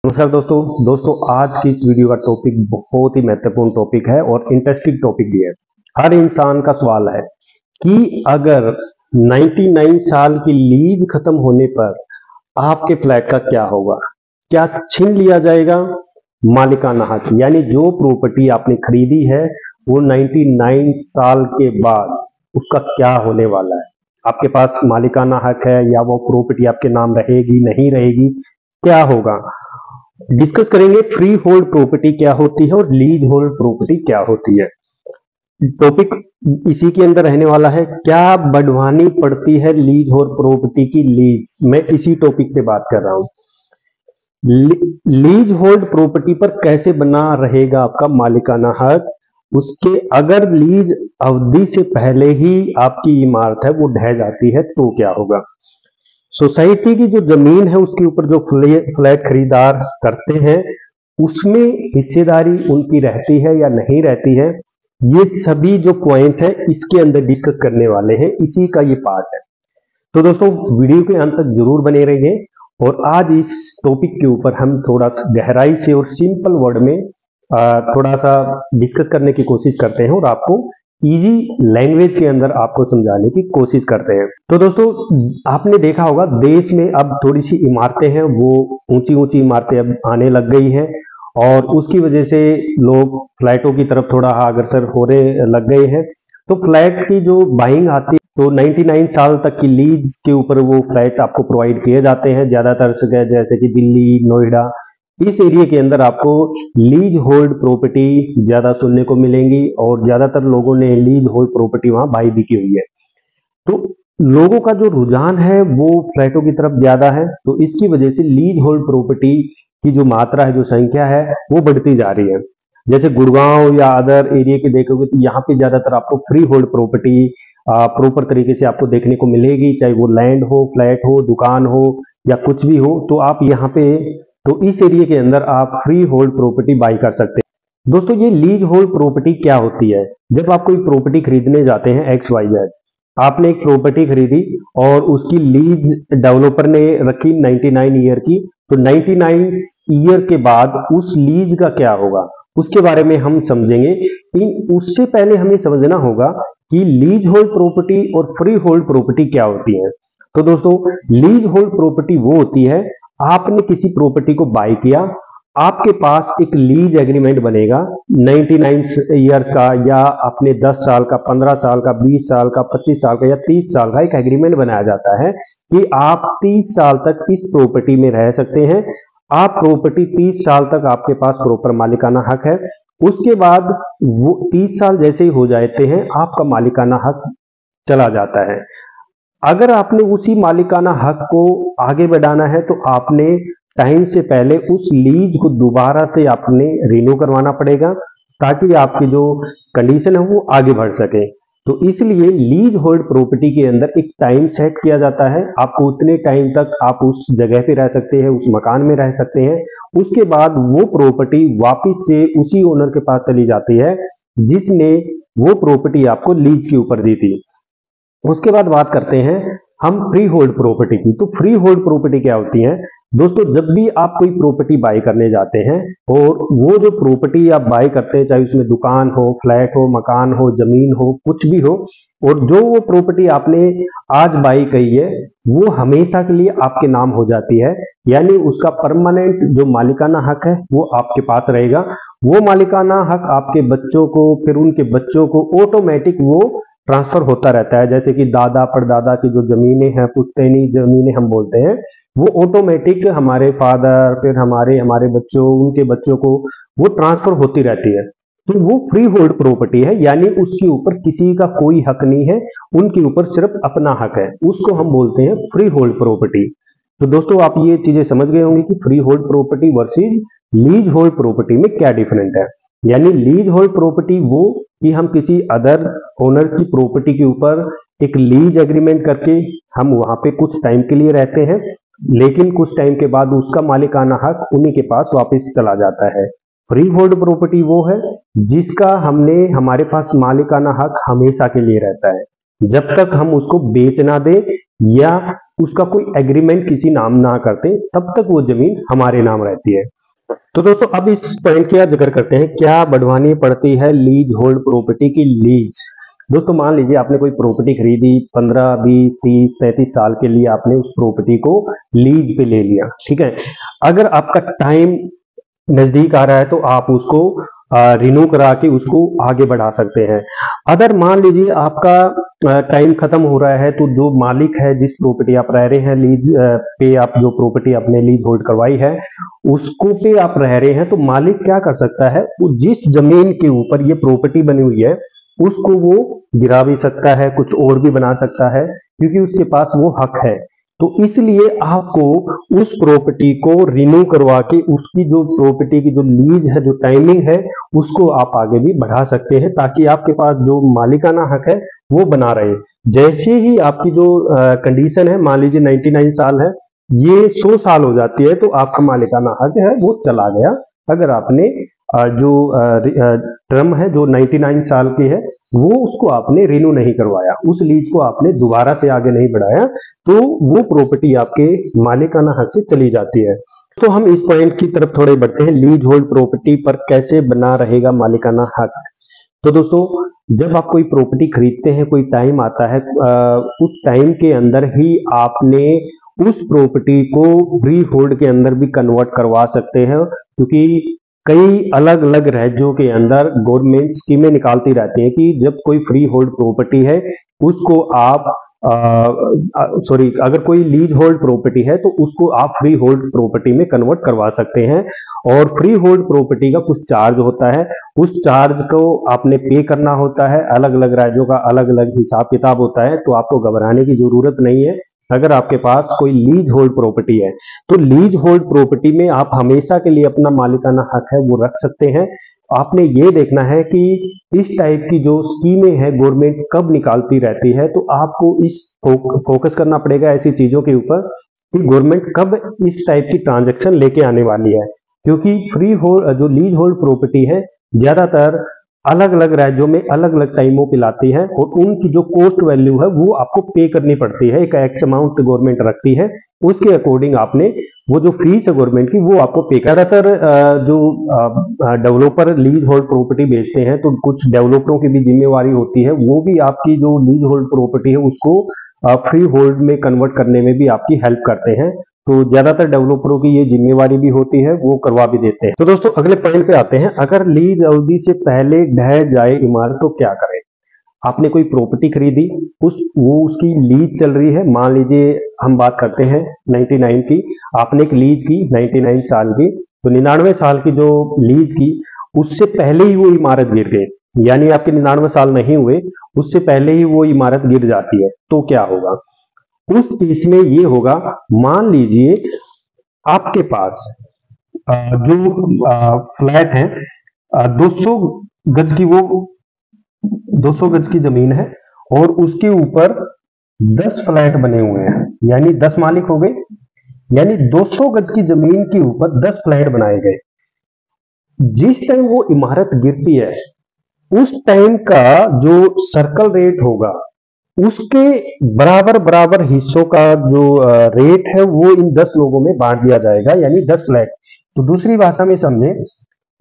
नमस्कार दोस्तों आज की इस वीडियो का टॉपिक बहुत ही महत्वपूर्ण टॉपिक है और इंटरेस्टिंग टॉपिक भी है। हर इंसान का सवाल है कि अगर 99 साल की लीज खत्म होने पर आपके फ्लैट का क्या होगा? क्या छीन लिया जाएगा मालिकाना हक, यानी जो प्रॉपर्टी आपने खरीदी है वो 99 साल के बाद उसका क्या होने वाला है? आपके पास मालिकाना हक है या वो प्रॉपर्टी आपके नाम रहेगी, नहीं रहेगी, क्या होगा? डिस्कस करेंगे फ्री होल्ड प्रॉपर्टी क्या होती है और लीज होल्ड प्रॉपर्टी क्या होती है। टॉपिक इसी के अंदर रहने वाला है, क्या बढ़वानी पड़ती है लीज होल्ड प्रॉपर्टी की लीज। मैं इसी टॉपिक पे बात कर रहा हूं। लीज होल्ड प्रॉपर्टी पर कैसे बना रहेगा आपका मालिकाना हक, उसके अगर लीज अवधि से पहले ही आपकी इमारत है वो ढह जाती है तो क्या होगा? सोसाइटी की जो जमीन है उसके ऊपर जो फ्लैट खरीदार करते हैं उसमें हिस्सेदारी उनकी रहती है या नहीं रहती है, ये सभी जो पॉइंट है इसके अंदर डिस्कस करने वाले हैं, इसी का ये पार्ट है। तो दोस्तों वीडियो के अंत तक जरूर बने रहिए और आज इस टॉपिक के ऊपर हम थोड़ा गहराई से और सिंपल वर्ड में थोड़ा सा डिस्कस करने की कोशिश करते हैं और आपको इजी लैंग्वेज के अंदर आपको समझाने की कोशिश करते हैं। तो दोस्तों आपने देखा होगा देश में अब थोड़ी सी इमारतें हैं वो ऊंची ऊंची इमारतें अब आने लग गई हैं और उसकी वजह से लोग फ्लैटों की तरफ थोड़ा अग्रसर होने लग गए हैं। तो फ्लैट की जो बाइंग आती है तो 99 साल तक की लीज के ऊपर वो फ्लैट आपको प्रोवाइड किए जाते हैं ज्यादातर जगह, जैसे कि दिल्ली, नोएडा, इस एरिया के अंदर आपको लीज होल्ड प्रॉपर्टी ज्यादा सुनने को मिलेंगी और ज्यादातर लोगों ने लीज होल्ड प्रॉपर्टी वहां बाई भी की हुई है। तो लोगों का जो रुझान है वो फ्लैटों की तरफ ज्यादा है, तो इसकी वजह से लीज होल्ड प्रॉपर्टी की जो मात्रा है, जो संख्या है वो बढ़ती जा रही है। जैसे गुड़गांव या अदर एरिया के देखोगे तो यहाँ पे ज्यादातर आपको फ्री होल्ड प्रॉपर्टी प्रॉपर तरीके से आपको देखने को मिलेगी, चाहे वो लैंड हो, फ्लैट हो, दुकान हो या कुछ भी हो। तो आप यहाँ पे तो इस एरिया के अंदर आप फ्री होल्ड प्रॉपर्टी बाई कर सकते हैं। दोस्तों ये लीज होल्ड प्रॉपर्टी क्या होती है? जब आप कोई प्रॉपर्टी खरीदने जाते हैं XYZ, आपने एक प्रॉपर्टी खरीदी और उसकी लीज डेवलपर ने रखी 99 ईयर की, तो 99 ईयर के बाद उस लीज का क्या होगा उसके बारे में हम समझेंगे। उससे पहले हमें समझना होगा कि लीज होल्ड प्रॉपर्टी और फ्री होल्ड प्रॉपर्टी क्या होती है। तो दोस्तों लीज होल्ड प्रॉपर्टी वो होती है, आपने किसी प्रॉपर्टी को बाय किया, आपके पास एक लीज एग्रीमेंट बनेगा 99 ईयर का, या अपने 10 साल का, 15 साल का, 20 साल का, 25 साल का या 30 साल का एक एग्रीमेंट बनाया जाता है कि आप 30 साल तक इस प्रॉपर्टी में रह सकते हैं। आप प्रॉपर्टी 30 साल तक आपके पास प्रॉपर मालिकाना हक है। उसके बाद वो 30 साल जैसे ही हो जाते हैं आपका मालिकाना हक चला जाता है। अगर आपने उसी मालिकाना हक को आगे बढ़ाना है तो आपने टाइम से पहले उस लीज को दोबारा से आपने रिन्यू करवाना पड़ेगा ताकि आपकी जो कंडीशन है वो आगे बढ़ सके। तो इसलिए लीज होल्ड प्रॉपर्टी के अंदर एक टाइम सेट किया जाता है, आपको उतने टाइम तक आप उस जगह पे रह सकते हैं, उस मकान में रह सकते हैं। उसके बाद वो प्रॉपर्टी वापिस से उसी ओनर के पास चली जाती है जिसने वो प्रॉपर्टी आपको लीज के ऊपर दी थी। उसके बाद बात करते हैं हम फ्री होल्ड प्रॉपर्टी की। तो फ्री होल्ड प्रॉपर्टी क्या होती है दोस्तों? जब भी आप कोई प्रॉपर्टी बाय करने जाते हैं और वो जो प्रॉपर्टी आप बाय करते हैं, चाहे उसमें दुकान हो, फ्लैट हो, मकान हो, जमीन हो, कुछ भी हो, और जो वो प्रॉपर्टी आपने आज बाय की है वो हमेशा के लिए आपके नाम हो जाती है, यानी उसका परमानेंट जो मालिकाना हक है वो आपके पास रहेगा। वो मालिकाना हक आपके बच्चों को, फिर उनके बच्चों को ऑटोमेटिक वो ट्रांसफर होता रहता है। जैसे कि दादा परदादा की जो जमीनें हैं, पुश्तैनी जमीनें हम बोलते हैं, वो ऑटोमेटिक हमारे फादर, फिर हमारे बच्चों, उनके बच्चों को वो ट्रांसफर होती रहती है। तो वो फ्री होल्ड प्रॉपर्टी है, यानी उसके ऊपर किसी का कोई हक नहीं है, उनके ऊपर सिर्फ अपना हक है, उसको हम बोलते हैं फ्री होल्ड प्रॉपर्टी। तो दोस्तों आप ये चीजें समझ गए होंगे कि free hold property versus lease hold property में क्या डिफरेंट है। यानी लीज होल्ड प्रॉपर्टी वो कि हम किसी अदर ओनर की प्रॉपर्टी के ऊपर एक लीज एग्रीमेंट करके हम वहां पे कुछ टाइम के लिए रहते हैं, लेकिन कुछ टाइम के बाद उसका मालिकाना हक उन्हीं के पास वापस चला जाता है। फ्री होल्ड प्रॉपर्टी वो है जिसका हमारे पास मालिकाना हक हमेशा के लिए रहता है, जब तक हम उसको बेच ना दे या उसका कोई एग्रीमेंट किसी नाम ना करते तब तक वो जमीन हमारे नाम रहती है। तो दोस्तों अब इस पॉइंट का जिक्र करते हैं, क्या बढ़वानी पड़ती है लीज होल्ड प्रॉपर्टी की लीज। दोस्तों मान लीजिए आपने कोई प्रॉपर्टी खरीदी 15, 20, 30, 35 साल के लिए आपने उस प्रॉपर्टी को लीज पे ले लिया, ठीक है। अगर आपका टाइम नजदीक आ रहा है तो आप उसको रिन्यू करा के उसको आगे बढ़ा सकते हैं। अगर मान लीजिए आपका टाइम खत्म हो रहा है तो जो मालिक है जिस प्रॉपर्टी आप रह रहे हैं लीज पे, आप जो प्रॉपर्टी आपने लीज होल्ड करवाई है उसको पे आप रह रहे हैं, तो मालिक क्या कर सकता है, वो जिस जमीन के ऊपर ये प्रॉपर्टी बनी हुई है उसको वो गिरा भी सकता है, कुछ और भी बना सकता है, क्योंकि उसके पास वो हक है। तो इसलिए आपको उस प्रॉपर्टी को रिन्यू करवा के उसकी जो प्रॉपर्टी की जो लीज है, जो टाइमिंग है, उसको आप आगे भी बढ़ा सकते हैं, ताकि आपके पास जो मालिकाना हक है वो बना रहे। जैसे ही आपकी जो कंडीशन है, मान लीजिए 99 साल है, ये 100 साल हो जाती है तो आपका मालिकाना हक है वो चला गया। अगर आपने जो टर्म है जो 99 साल की है वो उसको आपने रिन्यू नहीं करवाया, उस लीज को आपने दोबारा से आगे नहीं बढ़ाया, तो वो प्रॉपर्टी आपके मालिकाना हक से चली जाती है। तो हम इस पॉइंट की तरफ थोड़े बढ़ते हैं, लीज होल्ड प्रॉपर्टी पर कैसे बना रहेगा मालिकाना हक। तो दोस्तों जब आप कोई प्रॉपर्टी खरीदते हैं, कोई टाइम आता है, उस टाइम के अंदर ही आपने उस प्रॉपर्टी को फ्री होल्ड के अंदर भी कन्वर्ट करवा सकते हैं, क्योंकि कई अलग अलग राज्यों के अंदर गवर्नमेंट स्कीमें निकालती रहती है कि जब कोई फ्री होल्ड प्रॉपर्टी है उसको आप अगर कोई लीज होल्ड प्रॉपर्टी है तो उसको आप फ्री होल्ड प्रॉपर्टी में कन्वर्ट करवा सकते हैं। और फ्री होल्ड प्रॉपर्टी का कुछ चार्ज होता है, उस चार्ज को आपने पे करना होता है। अलग अलग राज्यों का अलग अलग हिसाब किताब होता है, तो आपको घबराने की जरूरत नहीं है। अगर आपके पास कोई लीज होल्ड प्रॉपर्टी है तो लीज होल्ड प्रॉपर्टी में आप हमेशा के लिए अपना मालिकाना हक है वो रख सकते हैं। आपने ये देखना है कि इस टाइप की जो स्कीमें हैं गवर्नमेंट कब निकालती रहती है, तो आपको इस फोकस करना पड़ेगा ऐसी चीजों के ऊपर कि गवर्नमेंट कब इस टाइप की ट्रांजैक्शन लेके आने वाली है। क्योंकि फ्री होल्ड जो लीज होल्ड प्रॉपर्टी है ज्यादातर अलग अलग राज्यों में अलग अलग टाइमों पे लाती है, और उनकी जो कॉस्ट वैल्यू है वो आपको पे करनी पड़ती है। एक एक्स अमाउंट गवर्नमेंट रखती है, उसके अकॉर्डिंग आपने वो जो फीस है गवर्नमेंट की वो आपको पे। ज्यादातर जो डेवलपर लीज होल्ड प्रॉपर्टी बेचते हैं तो कुछ डेवलपरों की भी जिम्मेवारी होती है, वो भी आपकी जो लीज होल्ड प्रॉपर्टी है उसको फ्री होल्ड में कन्वर्ट करने में भी आपकी हेल्प करते हैं। तो ज्यादातर डेवलपरों की ये जिम्मेवारी भी होती है, वो करवा भी देते हैं। तो दोस्तों अगले पॉइंट पे आते हैं, अगर लीज अवधि से पहले ढह जाए इमारत तो क्या करें। आपने कोई प्रॉपर्टी खरीदी, उसकी लीज चल रही है, मान लीजिए हम बात करते हैं 99 की, आपने एक लीज की 99 साल की, तो 99 साल की जो लीज की उससे पहले ही वो इमारत गिर गई, यानी आपके 99 साल नहीं हुए उससे पहले ही वो इमारत गिर जाती है, तो क्या होगा। उस केस में ये होगा, मान लीजिए आपके पास जो फ्लैट है 200 गज की, वो 200 गज की जमीन है और उसके ऊपर 10 फ्लैट बने हुए हैं, यानी 10 मालिक हो गए, यानी 200 गज की जमीन के ऊपर 10 फ्लैट बनाए गए। जिस टाइम वो इमारत गिरती है उस टाइम का जो सर्कल रेट होगा उसके बराबर बराबर हिस्सों का जो रेट है वो इन 10 लोगों में बांट दिया जाएगा, यानी 10 फ्लैट। तो दूसरी भाषा में समझे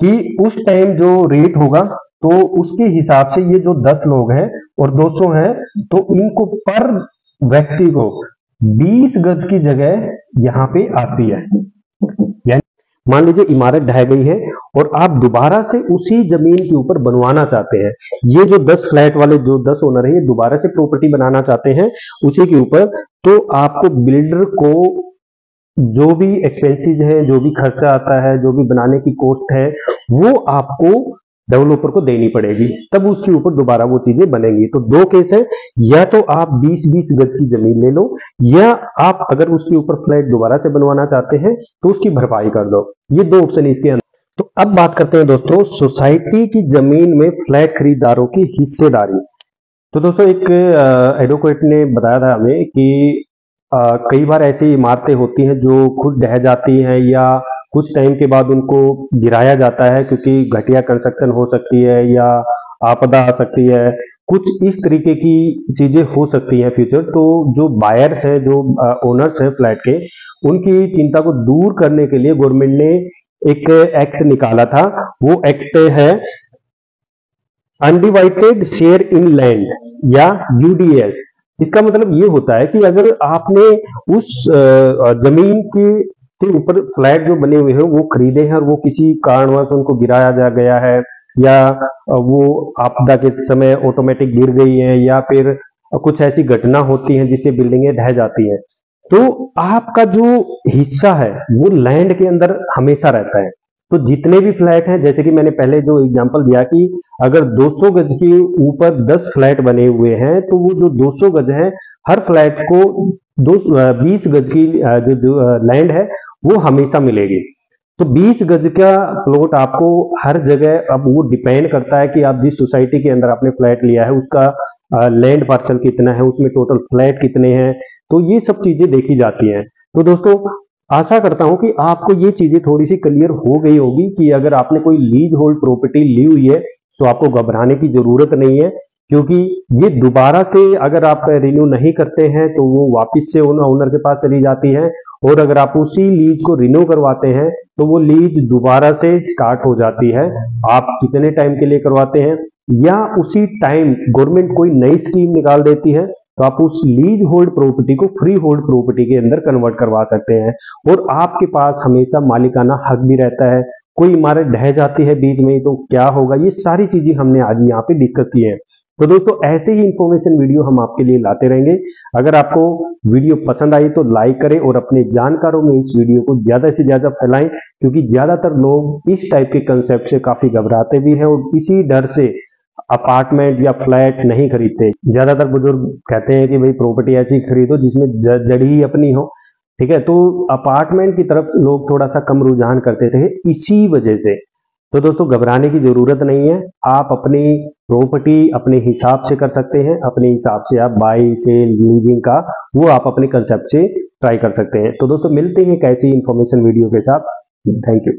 कि उस टाइम जो रेट होगा तो उसके हिसाब से ये जो 10 लोग हैं और 200 हैं तो इनको पर व्यक्ति को 20 गज की जगह यहाँ पे आती है। यानी मान लीजिए इमारत ढह गई है और आप दोबारा से उसी जमीन के ऊपर बनवाना चाहते हैं, ये जो 10 फ्लैट वाले जो 10 ओनर है ये दोबारा से प्रॉपर्टी बनाना चाहते हैं उसी के ऊपर, तो आपको बिल्डर को जो भी एक्सपेंसेस है, जो भी खर्चा आता है, जो भी बनाने की कॉस्ट है वो आपको डेवलपर को देनी पड़ेगी, तब उसके ऊपर दोबारा वो चीजें बनेंगी। तो दो केस है, या तो आप 20-20 गज की जमीन ले लो, या आप अगर उसके ऊपर फ्लैट दोबारा से बनवाना चाहते हैं तो उसकी भरपाई कर दो। ये दो ऑप्शन इसके अंदर। तो अब बात करते हैं दोस्तों सोसाइटी की जमीन में फ्लैट खरीदारों की हिस्सेदारी। तो दोस्तों एक एडवोकेट ने बताया था हमें कि कई बार ऐसी इमारतें होती हैं जो खुद ढह जाती हैं या कुछ टाइम के बाद उनको गिराया जाता है, क्योंकि घटिया कंस्ट्रक्शन हो सकती है या आपदा आ सकती है, कुछ इस तरीके की चीजें हो सकती हैं फ्यूचर। तो जो बायर्स हैं, जो ओनर्स हैं फ्लैट के, उनकी चिंता को दूर करने के लिए गवर्नमेंट ने एक एक्ट निकाला था, वो एक्ट है अनडिवाइडेड शेयर इन लैंड या यूडीएस। इसका मतलब ये होता है कि अगर आपने उस जमीन के ऊपर फ्लैट जो बने हुए हैं वो खरीदे हैं और वो किसी कारणवश उनको गिराया जा गया है, या वो आपदा के समय ऑटोमेटिक गिर गई है, या फिर कुछ ऐसी घटना होती है जिससे बिल्डिंगें ढह जाती हैं, तो आपका जो हिस्सा है वो लैंड के अंदर हमेशा रहता है। तो जितने भी फ्लैट हैं, जैसे कि मैंने पहले जो एग्जांपल दिया कि अगर 200 गज के ऊपर 10 फ्लैट बने हुए हैं, तो वो जो 200 गज है, हर फ्लैट को 20 गज की जो लैंड है वो हमेशा मिलेगी। तो 20 गज का प्लॉट आपको हर जगह, अब वो डिपेंड करता है कि आप जिस सोसाइटी के अंदर आपने फ्लैट लिया है उसका लैंड पार्सल कितना है, उसमें टोटल फ्लैट कितने हैं, तो ये सब चीजें देखी जाती हैं। तो दोस्तों, आशा करता हूं कि आपको ये चीजें थोड़ी सी क्लियर हो गई होगी कि अगर आपने कोई लीज होल्ड प्रॉपर्टी ली हुई है तो आपको घबराने की जरूरत नहीं है, क्योंकि ये दोबारा से अगर आप रिन्यू नहीं करते हैं तो वो वापस से ओनर के पास चली जाती है, और अगर आप उसी लीज को रिन्यू करवाते हैं तो वो लीज दोबारा से स्टार्ट हो जाती है। आप कितने टाइम के लिए करवाते हैं, या उसी टाइम गवर्नमेंट कोई नई स्कीम निकाल देती है तो आप उस लीज होल्ड प्रॉपर्टी को फ्री होल्ड प्रॉपर्टी के अंदर कन्वर्ट करवा सकते हैं, और आपके पास हमेशा मालिकाना हक भी रहता है। कोई इमारत ढह जाती है बीच में तो क्या होगा, ये सारी चीजें हमने आज यहाँ पे डिस्कस की है। तो दोस्तों, ऐसे ही इंफॉर्मेशन वीडियो हम आपके लिए लाते रहेंगे। अगर आपको वीडियो पसंद आई तो लाइक करें और अपने जानकारों में इस वीडियो को ज्यादा से ज्यादा फैलाएं, क्योंकि ज्यादातर लोग इस टाइप के कंसेप्ट से काफी घबराते भी हैं और इसी डर से अपार्टमेंट या फ्लैट नहीं खरीदते। ज्यादातर बुजुर्ग कहते हैं कि भाई प्रॉपर्टी ऐसी खरीदो जिसमें जड़ ही अपनी हो, ठीक है। तो अपार्टमेंट की तरफ लोग थोड़ा सा कम रुझान करते थे इसी वजह से। तो दोस्तों, घबराने की जरूरत नहीं है, आप अपनी प्रॉपर्टी अपने हिसाब से कर सकते हैं, अपने हिसाब से आप बाई सेल लीजिंग का वो आप अपने कंसेप्ट से ट्राई कर सकते हैं। तो दोस्तों, मिलते हैं एक ऐसी इंफॉर्मेशन वीडियो के साथ। Thank you.